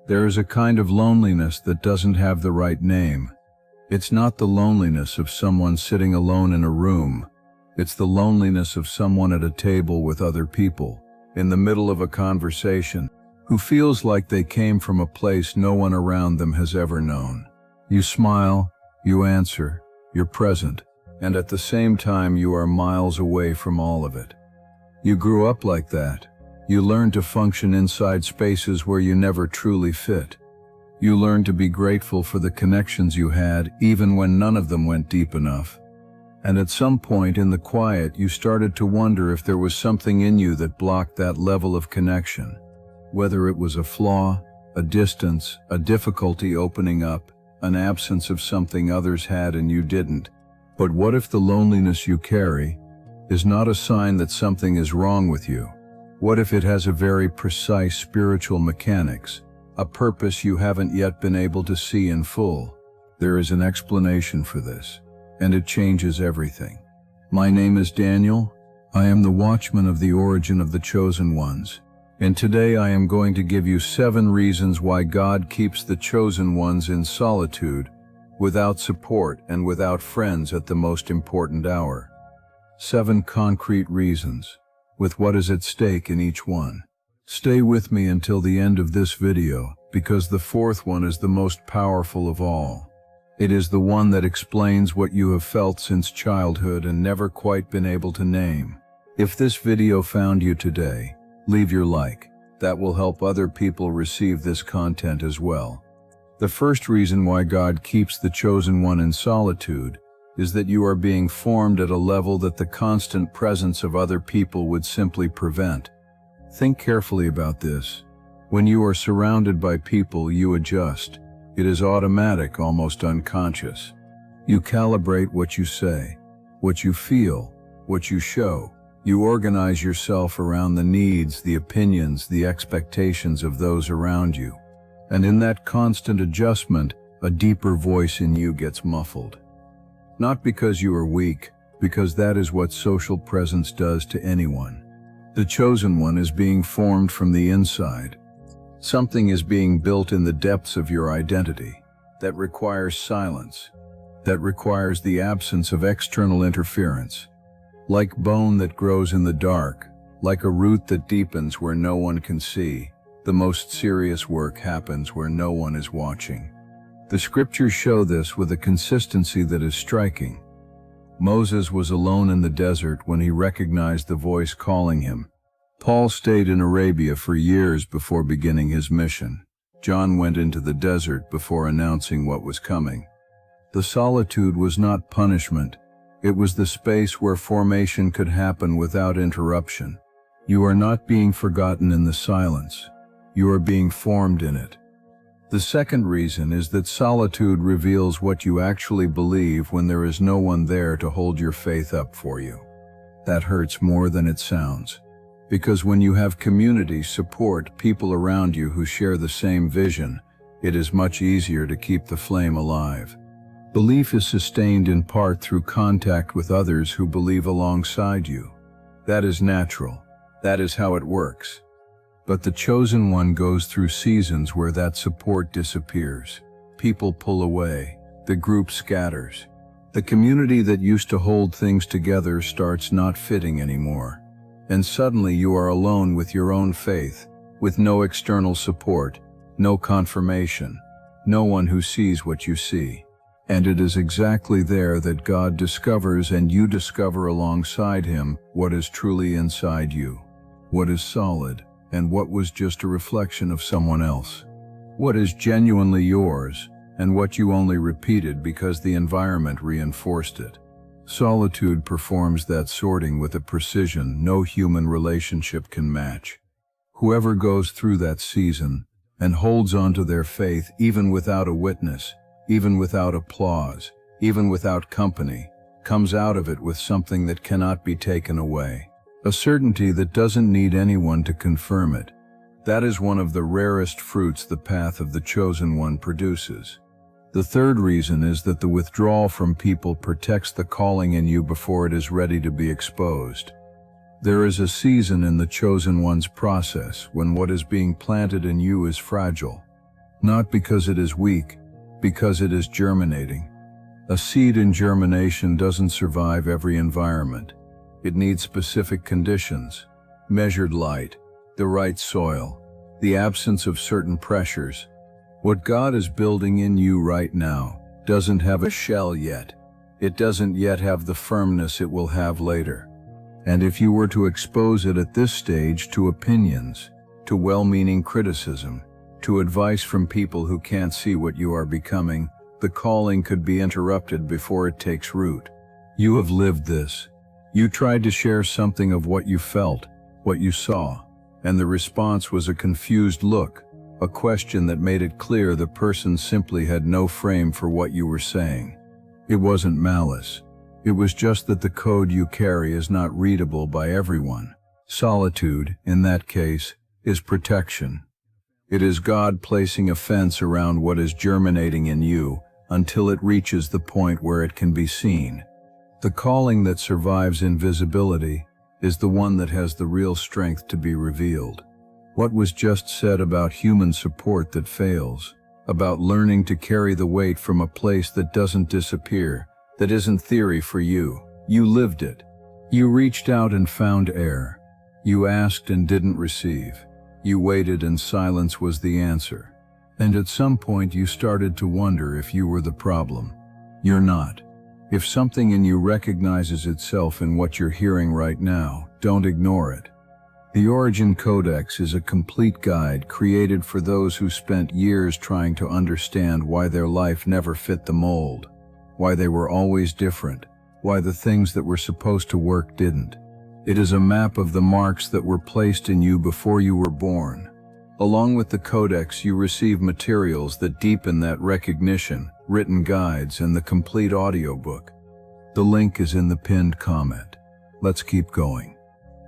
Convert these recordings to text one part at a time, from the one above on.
There is a kind of loneliness that doesn't have the right name. It's not the loneliness of someone sitting alone in a room. It's the loneliness of someone at a table with other people, in the middle of a conversation, who feels like they came from a place no one around them has ever known. You smile, you answer, you're present, and at the same time you are miles away from all of it. You grew up like that. You learned to function inside spaces where you never truly fit. You learned to be grateful for the connections you had, even when none of them went deep enough. And at some point in the quiet, you started to wonder if there was something in you that blocked that level of connection. Whether it was a flaw, a distance, a difficulty opening up, an absence of something others had and you didn't. But what if the loneliness you carry is not a sign that something is wrong with you? What if it has a very precise spiritual mechanics, a purpose you haven't yet been able to see in full? There is an explanation for this, and it changes everything. My name is Daniel. I am the watchman of the origin of the chosen ones. And today I am going to give you 7 reasons why God keeps the chosen ones in solitude, without support and without friends at the most important hour. 7 concrete reasons, with what is at stake in each one. Stay with me until the end of this video, because the 4th one is the most powerful of all. It is the one that explains what you have felt since childhood and never quite been able to name. If this video found you today, leave your like. That will help other people receive this content as well. The first reason why God keeps the chosen one in solitude is that you are being formed at a level that the constant presence of other people would simply prevent. Think carefully about this. When you are surrounded by people, you adjust. It is automatic, almost unconscious. You calibrate what you say, what you feel, what you show. You organize yourself around the needs, the opinions, the expectations of those around you. And in that constant adjustment, a deeper voice in you gets muffled. Not because you are weak, because that is what social presence does to anyone. The chosen one is being formed from the inside. Something is being built in the depths of your identity that requires silence, that requires the absence of external interference. Like bone that grows in the dark, like a root that deepens where no one can see, the most serious work happens where no one is watching. The scriptures show this with a consistency that is striking. Moses was alone in the desert when he recognized the voice calling him. Paul stayed in Arabia for years before beginning his mission. John went into the desert before announcing what was coming. The solitude was not punishment. It was the space where formation could happen without interruption. You are not being forgotten in the silence. You are being formed in it. The second reason is that solitude reveals what you actually believe when there is no one there to hold your faith up for you. That hurts more than it sounds. Because when you have community, support, people around you who share the same vision, it is much easier to keep the flame alive. Belief is sustained in part through contact with others who believe alongside you. That is natural. That is how it works. But the chosen one goes through seasons where that support disappears. People pull away. The group scatters. The community that used to hold things together starts not fitting anymore. And suddenly you are alone with your own faith, with no external support, no confirmation, no one who sees what you see. And it is exactly there that God discovers and you discover alongside him what is truly inside you, what is solid, and what was just a reflection of someone else. What is genuinely yours, and what you only repeated because the environment reinforced it. Solitude performs that sorting with a precision no human relationship can match. Whoever goes through that season and holds on to their faith even without a witness, even without applause, even without company, comes out of it with something that cannot be taken away. A certainty that doesn't need anyone to confirm it. That is one of the rarest fruits the path of the chosen one produces. The third reason is that the withdrawal from people protects the calling in you before it is ready to be exposed. There is a season in the chosen one's process when what is being planted in you is fragile. Not because it is weak, because it is germinating. A seed in germination doesn't survive every environment. It needs specific conditions, measured light, the right soil, the absence of certain pressures. What God is building in you right now doesn't have a shell yet. It doesn't yet have the firmness it will have later. And if you were to expose it at this stage to opinions, to well-meaning criticism, to advice from people who can't see what you are becoming, the calling could be interrupted before it takes root. You have lived this. You tried to share something of what you felt, what you saw, and the response was a confused look, a question that made it clear the person simply had no frame for what you were saying. It wasn't malice. It was just that the code you carry is not readable by everyone. Solitude, in that case, is protection. It is God placing a fence around what is germinating in you until it reaches the point where it can be seen. The calling that survives invisibility is the one that has the real strength to be revealed. What was just said about human support that fails, about learning to carry the weight from a place that doesn't disappear, that isn't theory for you. You lived it. You reached out and found air. You asked and didn't receive. You waited and silence was the answer. And at some point you started to wonder if you were the problem. You're not. If something in you recognizes itself in what you're hearing right now, don't ignore it. The Origin Codex is a complete guide created for those who spent years trying to understand why their life never fit the mold, why they were always different, why the things that were supposed to work didn't. It is a map of the marks that were placed in you before you were born. Along with the Codex, you receive materials that deepen that recognition, written guides, and the complete audiobook. The link is in the pinned comment. Let's keep going.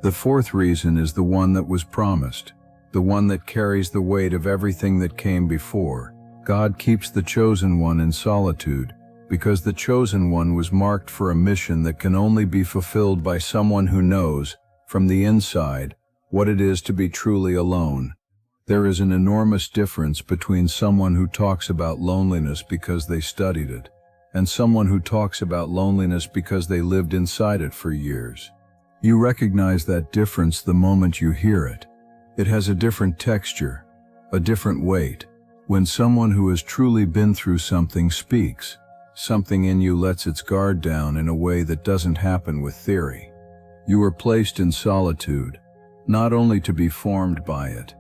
The fourth reason is the one that was promised, the one that carries the weight of everything that came before. God keeps the chosen one in solitude because the chosen one was marked for a mission that can only be fulfilled by someone who knows, from the inside, what it is to be truly alone. There is an enormous difference between someone who talks about loneliness because they studied it, and someone who talks about loneliness because they lived inside it for years. You recognize that difference the moment you hear it. It has a different texture, a different weight. When someone who has truly been through something speaks, something in you lets its guard down in a way that doesn't happen with theory. You were placed in solitude, not only to be formed by it.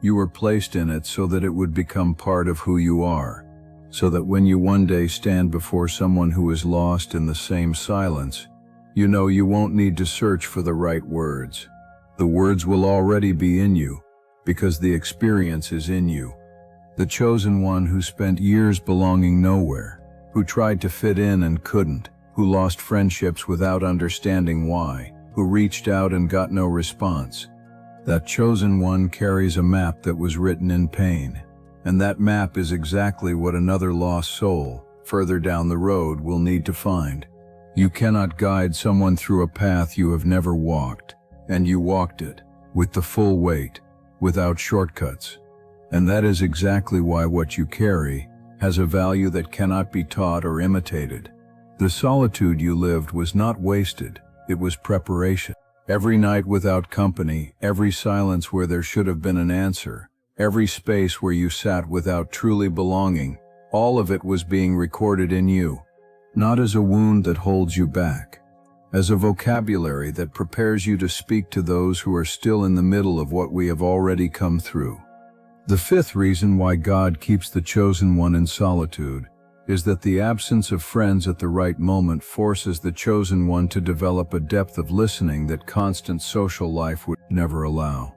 You were placed in it so that it would become part of who you are, so that when you one day stand before someone who is lost in the same silence, you know you won't need to search for the right words. The words will already be in you, because the experience is in you. The chosen one who spent years belonging nowhere, who tried to fit in and couldn't, who lost friendships without understanding why, who reached out and got no response. That chosen one carries a map that was written in pain, and that map is exactly what another lost soul, further down the road, will need to find. You cannot guide someone through a path you have never walked, and you walked it, with the full weight, without shortcuts. And that is exactly why what you carry has a value that cannot be taught or imitated. The solitude you lived was not wasted, it was preparation. Every night without company, every silence where there should have been an answer, every space where you sat without truly belonging, all of it was being recorded in you, not as a wound that holds you back, as a vocabulary that prepares you to speak to those who are still in the middle of what we have already come through. The fifth reason why God keeps the chosen one in solitude is that the absence of friends at the right moment forces the chosen one to develop a depth of listening that constant social life would never allow.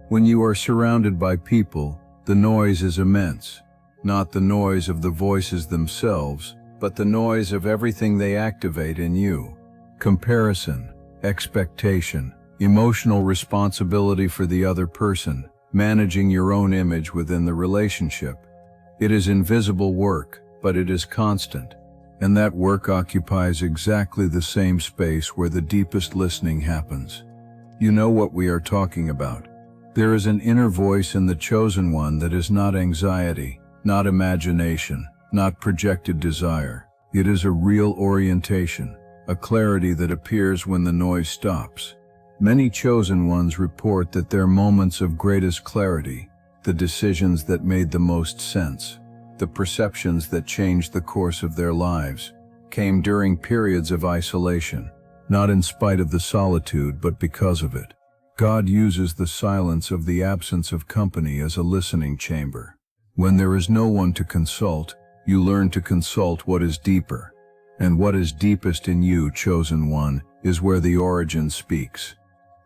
When you are surrounded by people, the noise is immense, not the noise of the voices themselves, but the noise of everything they activate in you. Comparison, expectation, emotional responsibility for the other person, managing your own image within the relationship. It is invisible work, but it is constant, and that work occupies exactly the same space where the deepest listening happens. You know what we are talking about. There is an inner voice in the chosen one that is not anxiety, not imagination, not projected desire. It is a real orientation, a clarity that appears when the noise stops. Many chosen ones report that their moments of greatest clarity, the decisions that made the most sense, the perceptions that changed the course of their lives, came during periods of isolation, not in spite of the solitude but because of it. God uses the silence of the absence of company as a listening chamber. When there is no one to consult, you learn to consult what is deeper. And what is deepest in you, chosen one, is where the origin speaks.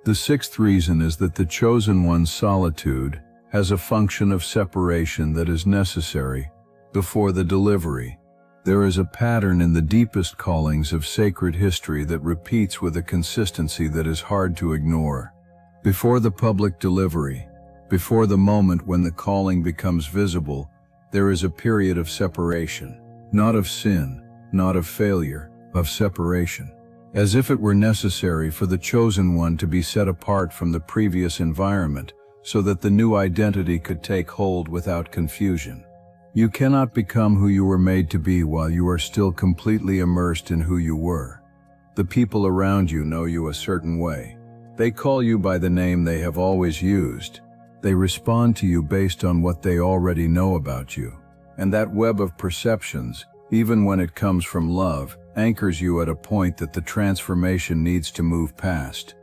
The sixth reason is that the chosen one's solitude has a function of separation that is necessary before the delivery. There is a pattern in the deepest callings of sacred history that repeats with a consistency that is hard to ignore. Before the public delivery, before the moment when the calling becomes visible, there is a period of separation, not of sin, not of failure, of separation. As if it were necessary for the chosen one to be set apart from the previous environment, so that the new identity could take hold without confusion. You cannot become who you were made to be while you are still completely immersed in who you were. The people around you know you a certain way. They call you by the name they have always used. They respond to you based on what they already know about you. And that web of perceptions, even when it comes from love, anchors you at a point that the transformation needs to move past.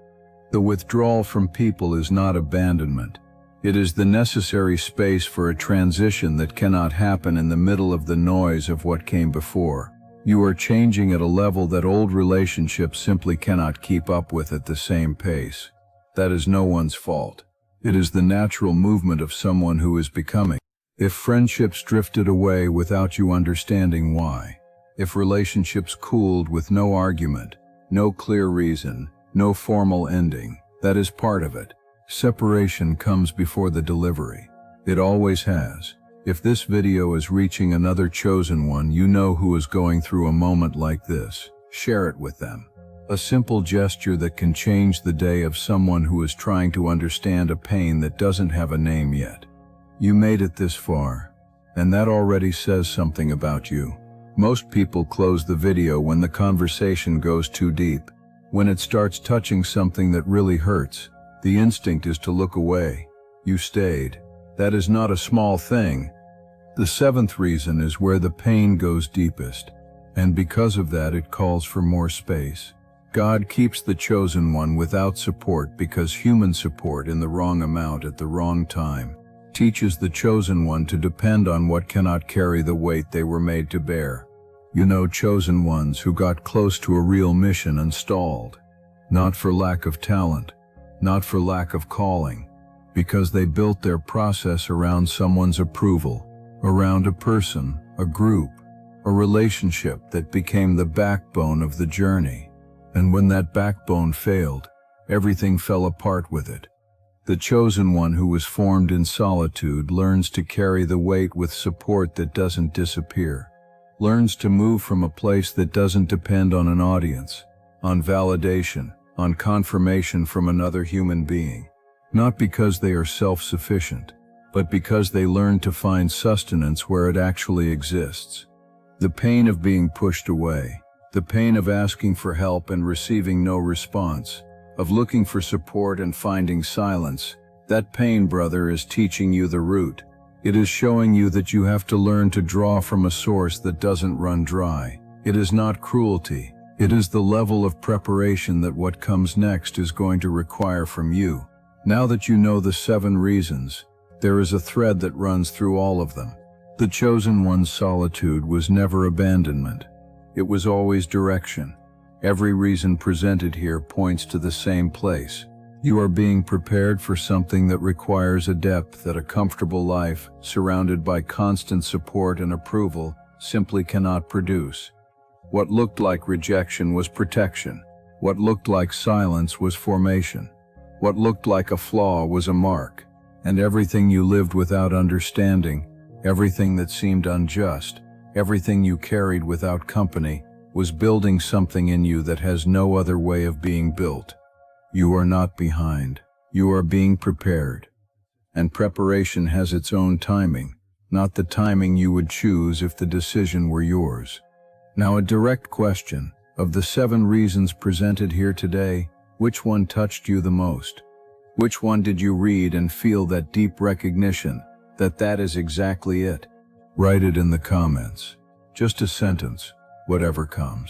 The withdrawal from people is not abandonment. It is the necessary space for a transition that cannot happen in the middle of the noise of what came before. You are changing at a level that old relationships simply cannot keep up with at the same pace. That is no one's fault. It is the natural movement of someone who is becoming. If friendships drifted away without you understanding why, if relationships cooled with no argument, no clear reason, no formal ending, that is part of it. Separation comes before the delivery. It always has. If this video is reaching another chosen one you know who is going through a moment like this, share it with them. A simple gesture that can change the day of someone who is trying to understand a pain that doesn't have a name yet. You made it this far, and that already says something about you. Most people close the video when the conversation goes too deep. When it starts touching something that really hurts, the instinct is to look away. You stayed. That is not a small thing. The seventh reason is where the pain goes deepest, and because of that it calls for more space. God keeps the chosen one without support because human support in the wrong amount at the wrong time teaches the chosen one to depend on what cannot carry the weight they were made to bear. You know chosen ones who got close to a real mission and stalled, not for lack of talent, not for lack of calling, because they built their process around someone's approval, around a person, a group, a relationship that became the backbone of the journey. And when that backbone failed, everything fell apart with it. The chosen one who was formed in solitude learns to carry the weight with support that doesn't disappear, learns to move from a place that doesn't depend on an audience, on validation, on confirmation from another human being, not because they are self-sufficient, but because they learn to find sustenance where it actually exists. The pain of being pushed away, the pain of asking for help and receiving no response, of looking for support and finding silence, that pain, brother, is teaching you the root. It is showing you that you have to learn to draw from a source that doesn't run dry. It is not cruelty. It is the level of preparation that what comes next is going to require from you. Now that you know the 7 reasons, there is a thread that runs through all of them. The chosen one's solitude was never abandonment. It was always direction. Every reason presented here points to the same place. You are being prepared for something that requires a depth that a comfortable life, surrounded by constant support and approval, simply cannot produce. What looked like rejection was protection. What looked like silence was formation. What looked like a flaw was a mark. And everything you lived without understanding, everything that seemed unjust, everything you carried without company, was building something in you that has no other way of being built. You are not behind. You are being prepared. And preparation has its own timing. not the timing you would choose if the decision were yours. Now, a direct question: of the 7 reasons presented here today, which one touched you the most? Which one did you read and feel that deep recognition that that is exactly it? Write it in the comments. Just a sentence, whatever comes.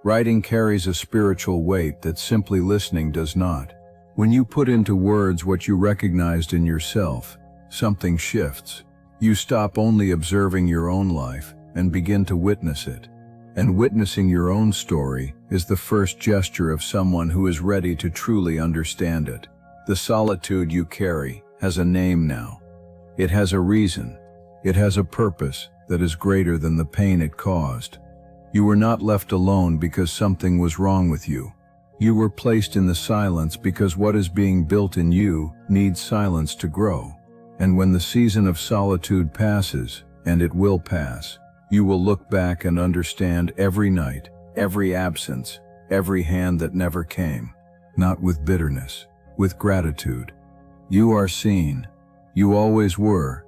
Writing carries a spiritual weight that simply listening does not. When you put into words what you recognized in yourself, something shifts. You stop only observing your own life and begin to witness it. And witnessing your own story is the first gesture of someone who is ready to truly understand it. The solitude you carry has a name now. It has a reason. It has a purpose that is greater than the pain it caused. You were not left alone because something was wrong with you. You were placed in the silence because what is being built in you needs silence to grow. And when the season of solitude passes, and it will pass, you will look back and understand every night, every absence, every hand that never came. Not with bitterness, with gratitude. You are seen. You always were.